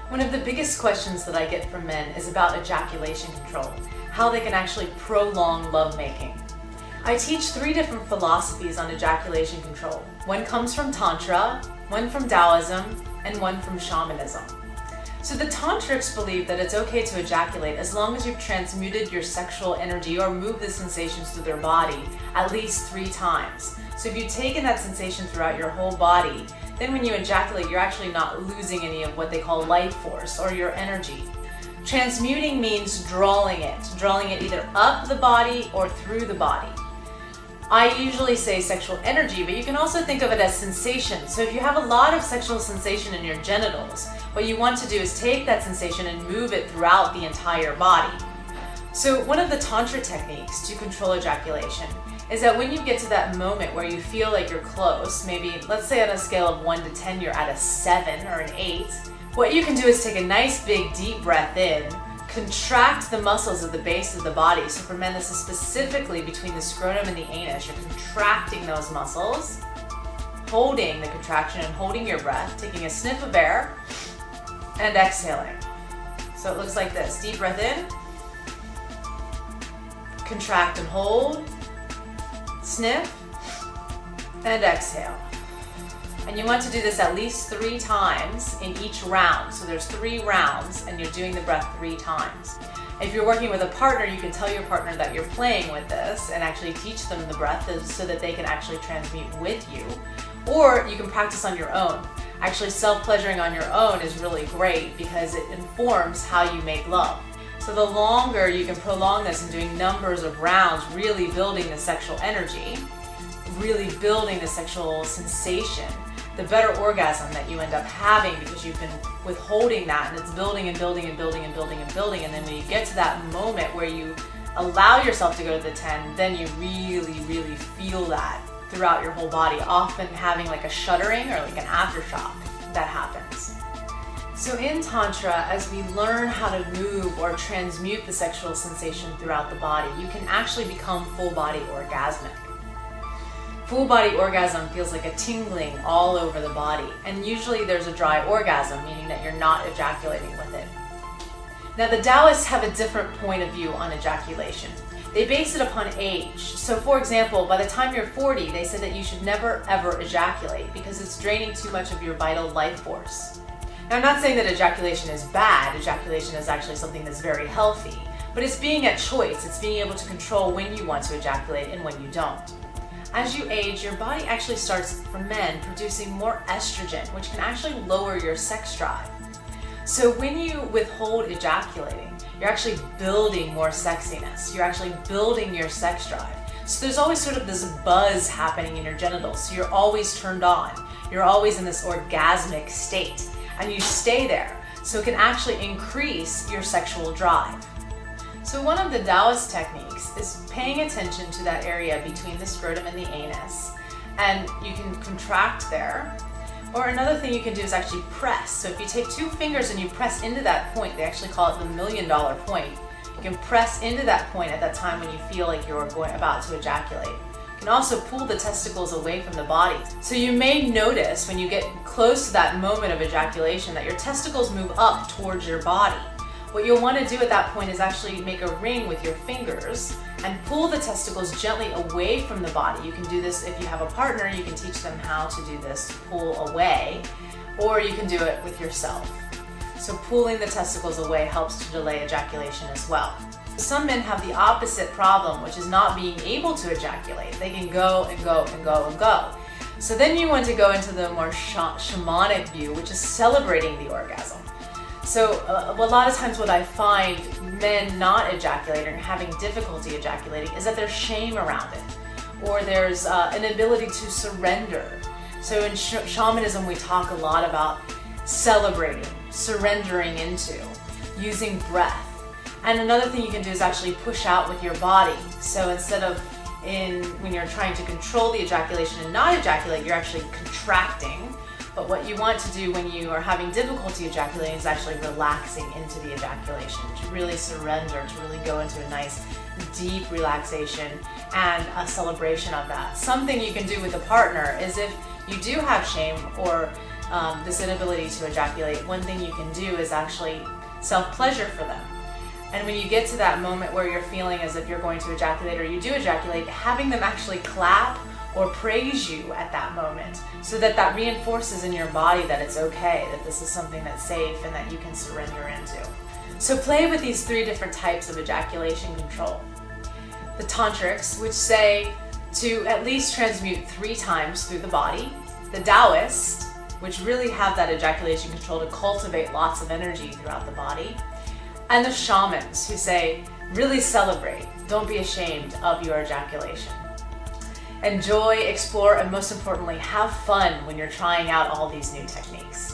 One of the biggest questions that I get from men is about ejaculation control, how they can actually prolong lovemaking. I teach 3 different philosophies on ejaculation control. One comes from Tantra, one from Taoism, and one from shamanism. So the Tantrics believe that it's okay to ejaculate as long as you've transmuted your sexual energy or moved the sensations through their body at least 3 times. So if you've taken that sensation throughout your whole body, then when you ejaculate, you're actually not losing any of what they call life force or your energy. Transmuting means drawing it either up the body or through the body. I usually say sexual energy, but you can also think of it as sensation. So if you have a lot of sexual sensation in your genitals, what you want to do is take that sensation and move it throughout the entire body. So one of the Tantra techniques to control ejaculation is that when you get to that moment where you feel like you're close, maybe let's say on a scale of 1 to 10 you're at a 7 or an 8, what you can do is take a nice big deep breath in, contract the muscles at the base of the body. So for men, this is specifically between the scrotum and the anus. You're contracting those muscles, holding the contraction and holding your breath, taking a sniff of air and exhaling. So it looks like this: deep breath in, contract and hold, sniff, and exhale. And you want to do this at least 3 times in each round. So there's 3 rounds and you're doing the breath 3 times. If you're working with a partner, you can tell your partner that you're playing with this and actually teach them the breath so that they can actually transmute with you. Or you can practice on your own. Actually, self-pleasuring on your own is really great because it informs how you make love. So the longer you can prolong this and doing numbers of rounds, really building the sexual energy, really building the sexual sensation, the better orgasm that you end up having because you've been withholding that and it's building and building and building and building and building. And then when you get to that moment where you allow yourself to go to the 10, then you really, really feel that throughout your whole body, often having like a shuddering or like an aftershock that happens. So in Tantra, as we learn how to move or transmute the sexual sensation throughout the body, you can actually become full body orgasmic. Full body orgasm feels like a tingling all over the body, and usually there's a dry orgasm, meaning that you're not ejaculating with it. Now the Taoists have a different point of view on ejaculation. They base it upon age. So for example, by the time you're 40, they said that you should never ever ejaculate because it's draining too much of your vital life force. Now I'm not saying that ejaculation is bad. Ejaculation is actually something that's very healthy, but it's being at choice. It's being able to control when you want to ejaculate and when you don't. As you age, your body actually starts, for men, producing more estrogen, which can actually lower your sex drive. So when you withhold ejaculating, you're actually building more sexiness. You're actually building your sex drive. So there's always sort of this buzz happening in your genitals. So you're always turned on. You're always in this orgasmic state, and you stay there. So it can actually increase your sexual drive. So one of the Taoist techniques is paying attention to that area between the scrotum and the anus, and you can contract there. Or another thing you can do is actually press. So if you take 2 fingers and you press into that point, they actually call it the $1 million point. You can press into that point at that time when you feel like you're about to ejaculate. You can also pull the testicles away from the body. So you may notice when you get close to that moment of ejaculation that your testicles move up towards your body. What you'll want to do at that point is actually make a ring with your fingers and pull the testicles gently away from the body. You can do this if you have a partner. You can teach them how to do this, pull away, or you can do it with yourself. So pulling the testicles away helps to delay ejaculation as well. Some men have the opposite problem, which is not being able to ejaculate. They can go and go and go and go. So then you want to go into the more shamanic view, which is celebrating the orgasm. So a lot of times what I find men not ejaculating or having difficulty ejaculating is that there's shame around it, or there's an ability to surrender. So in shamanism we talk a lot about celebrating, surrendering into, using breath. And another thing you can do is actually push out with your body. So instead of when you're trying to control the ejaculation and not ejaculate, you're actually contracting. But what you want to do when you are having difficulty ejaculating is actually relaxing into the ejaculation, to really surrender, to really go into a nice deep relaxation and a celebration of that. Something you can do with a partner is if you do have shame or this inability to ejaculate, one thing you can do is actually self-pleasure for them. And when you get to that moment where you're feeling as if you're going to ejaculate or you do ejaculate, having them actually clap or praise you at that moment so that that reinforces in your body that it's okay, that this is something that's safe and that you can surrender into. So play with these 3 different types of ejaculation control. The tantrics, which say to at least transmute 3 times through the body. The Taoists, which really have that ejaculation control to cultivate lots of energy throughout the body. And the shamans, who say, really celebrate, don't be ashamed of your ejaculation. Enjoy, explore, and most importantly, have fun when you're trying out all these new techniques.